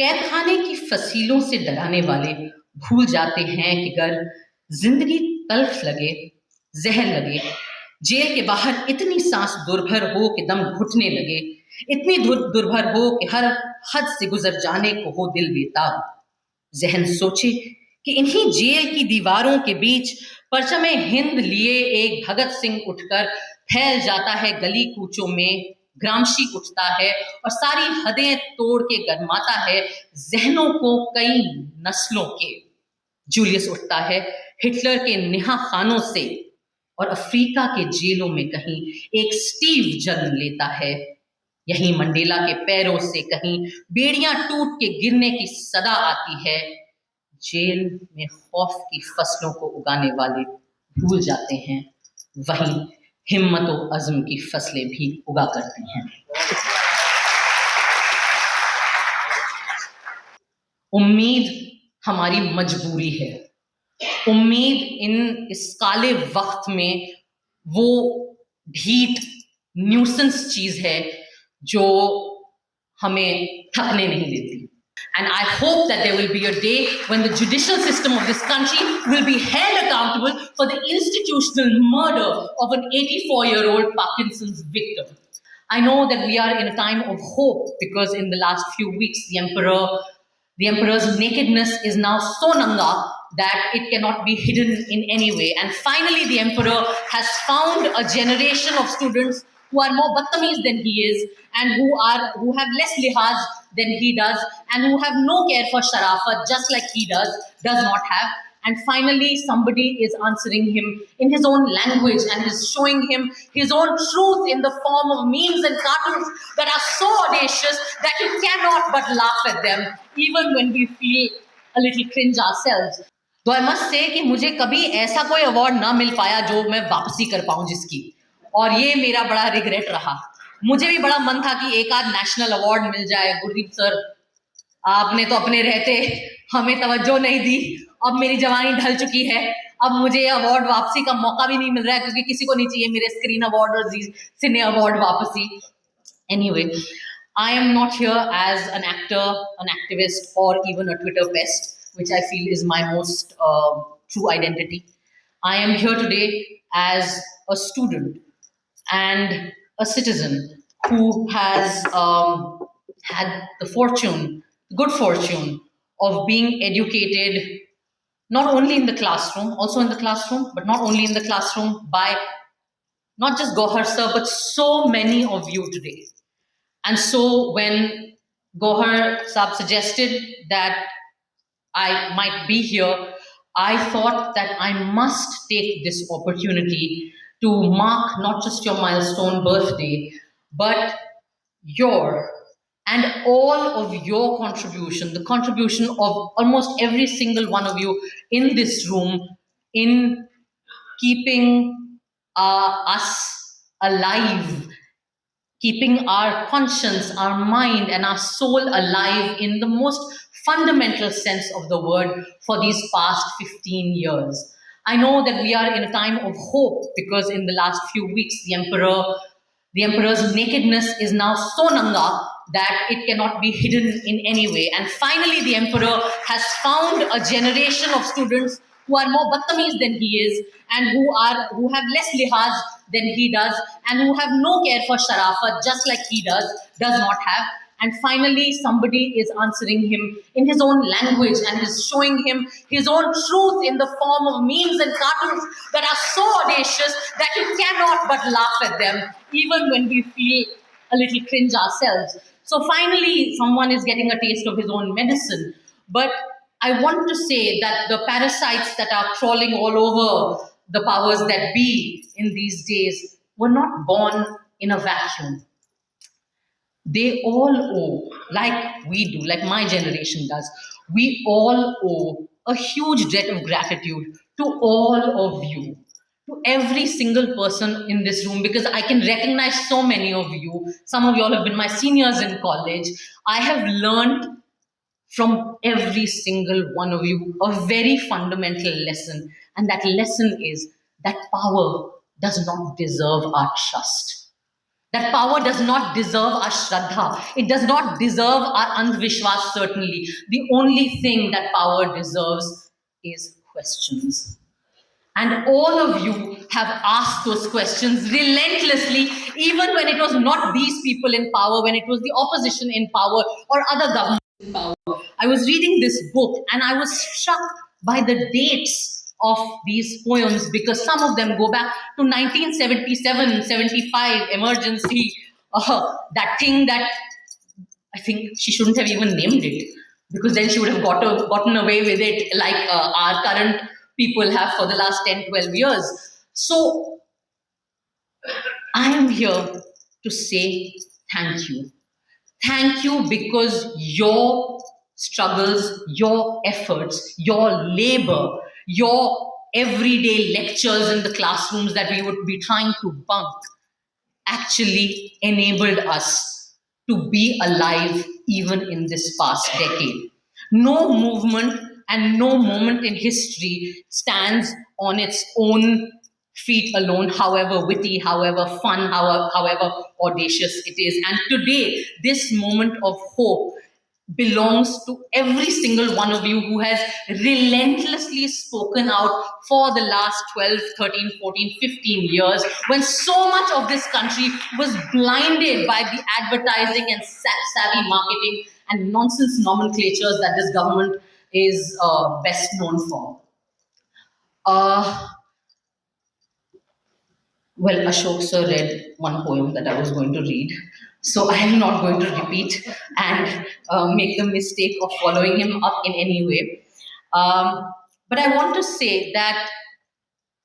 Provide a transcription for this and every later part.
कैदखाने की फसीलों से डराने वाले भूल जाते हैं कि अगर जिंदगी तल्ख लगे, जहर लगे, जेल के बाहर इतनी सांस दुर्भर हो कि दम घुटने लगे, इतनी दुर्भर हो कि हर हद से गुजर जाने को हो दिल बेताब, जहन सोचे कि इन्हीं जेल की दीवारों के बीच परचमे हिंद लिए एक भगत सिंह उठकर फैल जाता है गली कूचों में, ग्रामशी उठता है और सारी हदें तोड़ के गरमाता है जहनों को कई नस्लों के। जूलियस उठता है हिटलर के नेहा खानों से और अफ्रीका के जेलों में कहीं एक स्टीव जन्म लेता है। यहीं मंडेला के पैरों से कहीं बेड़ियां टूट के गिरने की सदा आती है। जेल में खौफ की फसलों को उगाने वाले भूल जाते हैं, वहीं हिम्मत और अज़्म की फसलें भी उगा करते हैं। उम्मीद हमारी मजबूरी है। उम्मीद इस काले वक्त में वो ढीठ न्यूसेंस चीज है जो हमें थकने नहीं देती। And I hope that there will be a day when the judicial system of this country will be held accountable for the institutional murder of an 84-year-old Parkinson's victim. I know that we are in a time of hope because in the last few weeks, the emperor's nakedness is now so nanga that it cannot be hidden in any way. And finally, the emperor has found a generation of students who are more badtameez than he is, and who have less lihaz than he does, and who have no care for sharafat, just like he does not have. And finally, somebody is answering him in his own language and is showing him his own truth in the form of memes and cartoons that are so audacious that you cannot but laugh at them, even when we feel a little cringe ourselves. Though I must say कि मुझे कभी ऐसा कोई award ना मिल पाया जो मैं वापसी कर पाऊं जिसकी, और ये मेरा बड़ा रिग्रेट रहा। मुझे भी बड़ा मन था कि एक आध नेशनल अवार्ड मिल जाए। गुरदीप सर, आपने तो अपने रहते हमें तवज्जो नहीं दी। अब मेरी जवानी ढल चुकी है, अब मुझे अवार्ड वापसी का मौका भी नहीं मिल रहा है, क्योंकि किसी को नहीं चाहिए मेरे स्क्रीन अवार्ड और सिने अवार्ड वापसी। Anyway, I am not here as an actor, an activist, or even a Twitter pest, which I feel is my most true identity. I am here today as a student and a citizen who has had the good fortune of being educated not only in the classroom, also in the classroom, but not only in the classroom by not just Gohar sir, but so many of you today. And so when Gohar Saab suggested that I might be here, I thought that I must take this opportunity to mark not just your milestone birthday, but your and all of your contribution, the contribution of almost every single one of you in this room in keeping us alive, keeping our conscience, our mind, and our soul alive in the most fundamental sense of the word for these past 15 years. I know that we are in a time of hope because in the last few weeks, the emperor's nakedness is now so nanga that it cannot be hidden in any way. And finally, the emperor has found a generation of students who are more badtameez than he is, and who have less lihaz than he does, and who have no care for sharafat, just like he does not have. And finally, somebody is answering him in his own language and is showing him his own truth in the form of memes and cartoons that are so audacious that you cannot but laugh at them, even when we feel a little cringe ourselves. So finally, someone is getting a taste of his own medicine. But I want to say that the parasites that are crawling all over the powers that be in these days were not born in a vacuum. They all owe, like we do, like my generation does, we all owe a huge debt of gratitude to all of you, to every single person in this room, because I can recognize so many of you. Some of you all have been my seniors in college. I have learned from every single one of you a very fundamental lesson. And that lesson is that power does not deserve our trust. That power does not deserve our shraddha. It does not deserve our andhvishwas, certainly. The only thing that power deserves is questions. And all of you have asked those questions relentlessly, even when it was not these people in power, when it was the opposition in power or other governments in power. I was reading this book and I was struck by the dates of these poems because some of them go back to 1977, 75, emergency, that thing that I think she shouldn't have even named it because then she would have gotten away with it like our current people have for the last 10, 12 years. So I am here to say thank you. Thank you because your struggles, your efforts, your labor, your everyday lectures in the classrooms that we would be trying to bunk actually enabled us to be alive even in this past decade. No movement and no moment in history stands on its own feet alone, however witty, however fun, however audacious it is. And today, this moment of hope belongs to every single one of you who has relentlessly spoken out for the last 12, 13, 14, 15 years when so much of this country was blinded by the advertising and savvy marketing and nonsense nomenclatures that this government is best known for. Uh, Well, Ashok sir read one poem that I was going to read, so I am not going to repeat and make the mistake of following him up in any way. But I want to say that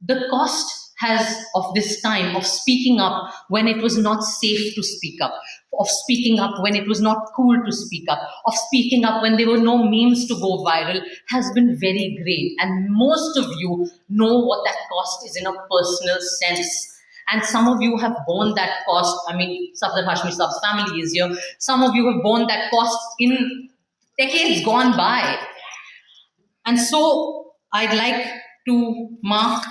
the cost has of this time of speaking up when it was not safe to speak up, of speaking up when it was not cool to speak up, of speaking up when there were no means to go viral has been very great. And most of you know what that cost is in a personal sense. And some of you have borne that cost. I mean, Safdar Hashmi Saab's family is here. Some of you have borne that cost in decades gone by. And so I'd like to mark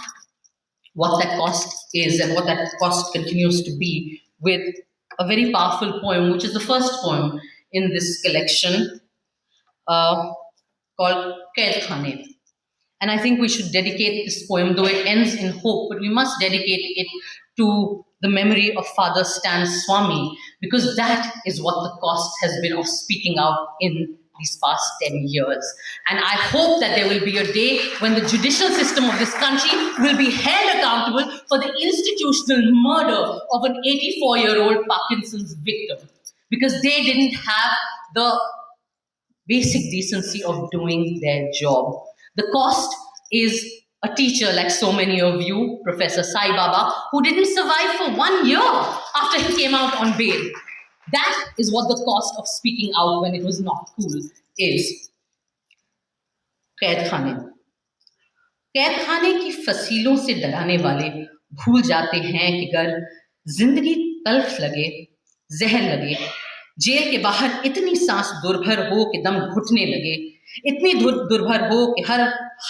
what that cost is and what that cost continues to be with a very powerful poem, which is the first poem in this collection called Kaid Khane. And I think we should dedicate this poem, though it ends in hope, but we must dedicate it to the memory of Father Stan Swami, because that is what the cost has been of speaking out in these past 10 years. And I hope that there will be a day when the judicial system of this country will be held accountable for the institutional murder of an 84-year-old Parkinson's victim, because they didn't have the basic decency of doing their job. The cost is a teacher like so many of you, Professor Sai Baba, who didn't survive for 1 year after he came out on bail. That is what the cost of speaking out when it was not cool is. कैद खाने कैद खाने की फसीलों से डराने वाले भूल जाते हैं कि अगर जिंदगी तल्ख लगे, जहर लगे, जेल के बाहर इतनी सांस दुर्भर हो कि दम घुटने लगे, इतनी दुर्भर हो कि हर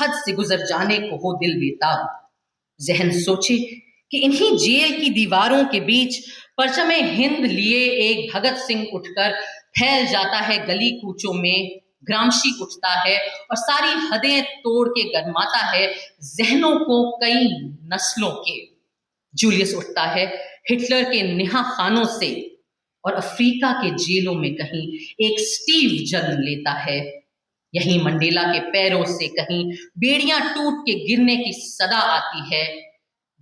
हद से गुजर जाने को हो दिल बेताब, जहन सोचे कि इन्हीं जेल की दीवारों के बीच परचमे हिंद लिए एक भगत सिंह उठकर फैल जाता है गली कूचों में, ग्रामशी उठता है और सारी हदें तोड़ के गरमाता है जहनों को कई नस्लों के। जूलियस उठता है हिटलर के निहा खानों से और अफ्रीका के जेलों में कहीं एक स्टीव जन्म लेता है। यहीं मंडेला के पैरों से कहीं बेड़ियां टूट के गिरने की सदा आती है।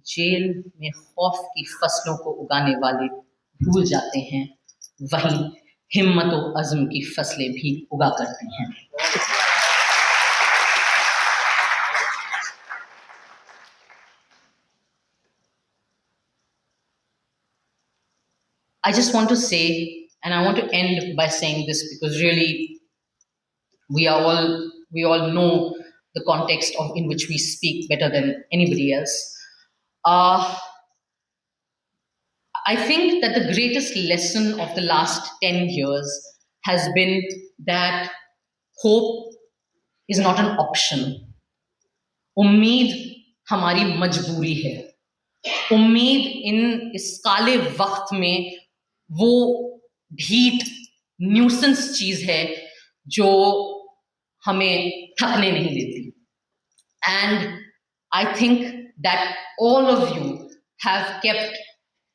जेल में खौफ की फसलों को उगाने वाले भूल जाते हैं, वहीं हिम्मत और अज़्म की फसलें भी उगा करते हैं। I just want to say, and I want to end by saying this because really we all know the context in which we speak better than anybody else. I think that the greatest lesson of the last 10 years has been that hope is not an option. उम्मीद हमारी मजबूरी है. उम्मीद इन इस काले वक्त में वो ढीठ न्यूसेंस चीज है जो हमें थकने नहीं देती. And I think that all of you have kept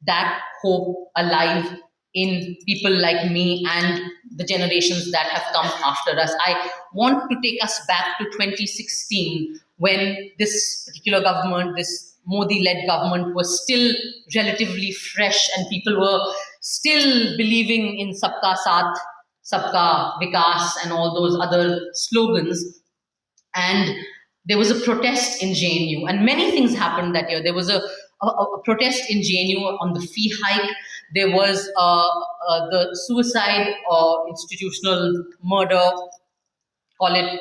that hope alive in people like me and the generations that have come after us. I want to take us back to 2016 when this particular government, this Modi led government, was still relatively fresh and people were still believing in Sabka Saath, Sabka Vikas, and all those other slogans. And there was a protest in JNU, and many things happened that year. There was a protest in JNU on the fee hike. There was the suicide or institutional murder, call it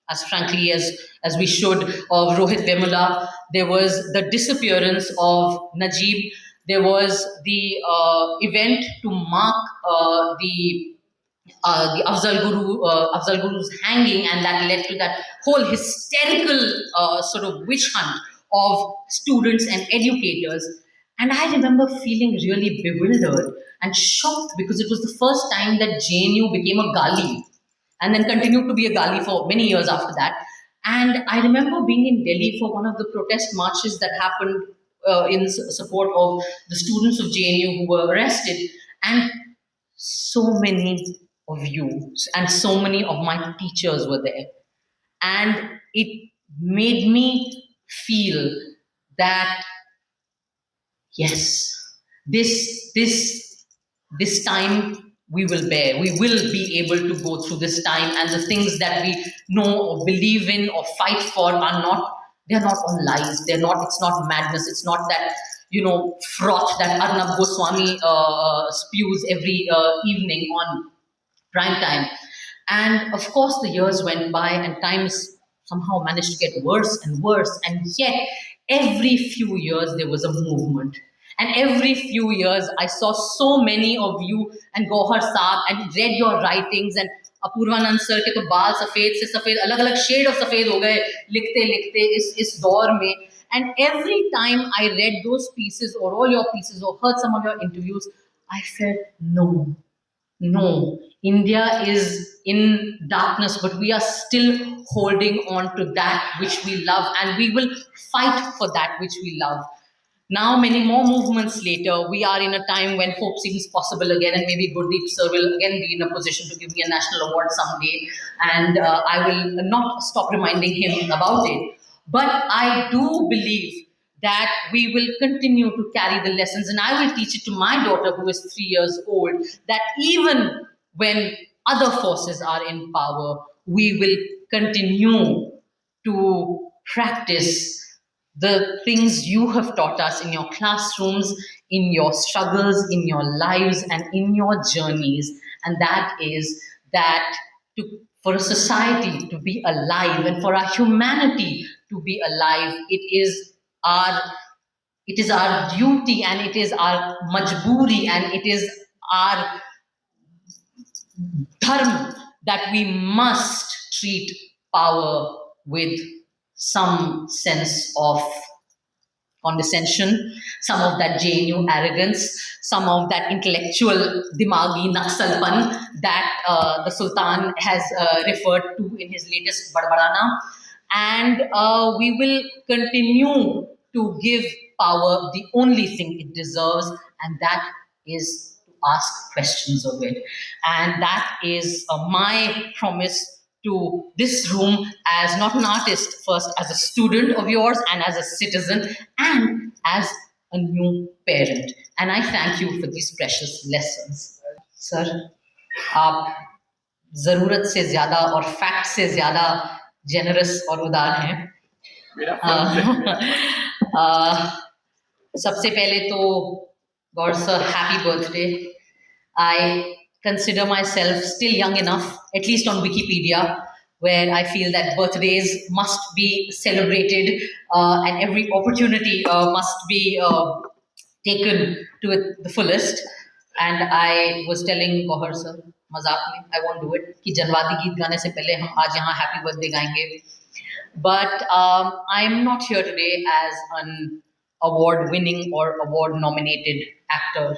as frankly as we should, of Rohit Vemula. There was the disappearance of Najib. There was the event to mark the Afzal Guru's hanging, and that led to that whole hysterical sort of witch hunt of students and educators. And I remember feeling really bewildered and shocked because it was the first time that JNU became a gali and then continued to be a gali for many years after that. And I remember being in Delhi for one of the protest marches that happened in support of the students of JNU who were arrested. And so many of you and so many of my teachers were there. And it made me feel that, yes, this time we will bear. We will be able to go through this time, and the things that we know or believe in or fight for are not, they're not all lies. They're not, it's not madness. It's not that, froth that Arnab Goswami spews every evening on prime time. And of course, the years went by and times somehow managed to get worse and worse. And yet, every few years, there was a movement. And every few years, I saw so many of you and Gohar Saab and read your writings. And Apoorvanand sir के तो बाल सफेद से सफेद अलग अलग shade of सफेद हो गए लिखते लिखते इस दौर में. And every time I read those pieces or all your pieces or heard some of your interviews, I felt no, India is in darkness, but we are still holding on to that which we love, and we will fight for that which we love. Now, many more movements later, we are in a time when hope seems possible again, and maybe Gurdeep sir will again be in a position to give me a national award someday, and I will not stop reminding him about it. But I do believe that we will continue to carry the lessons, and I will teach it to my daughter, who is 3 years old, that even when other forces are in power, we will continue to practice the things you have taught us in your classrooms, in your struggles, in your lives, and in your journeys. And that is that for a society to be alive and for our humanity to be alive, it is our duty, and it is our majboori, and it is our dharma that we must treat power with some sense of condescension, some of that JNU arrogance, some of that intellectual dimagi naksalpan that the Sultan has referred to in his latest Badbadana. And we will continue to give power the only thing it deserves, and that is to ask questions of it. And that is my promise to this room as not an artist, first as a student of yours and as a citizen and as a new parent. And I thank you for these precious lessons. Sir, आप ज़रूरत से ज़्यादा और fact से ज़्यादा generous और उदार हैं. सबसे पहले तो God sir, happy birthday. I consider myself still young enough, at least on Wikipedia, where I feel that birthdays must be celebrated and every opportunity must be taken to the fullest. And I was telling Gohar sir, मजाक में, I won't do it, कि जनवादी गीत गाने से पहले हम आज यहाँ happy birthday गाएंगे. But I'm not here today as an award winning or award nominated actor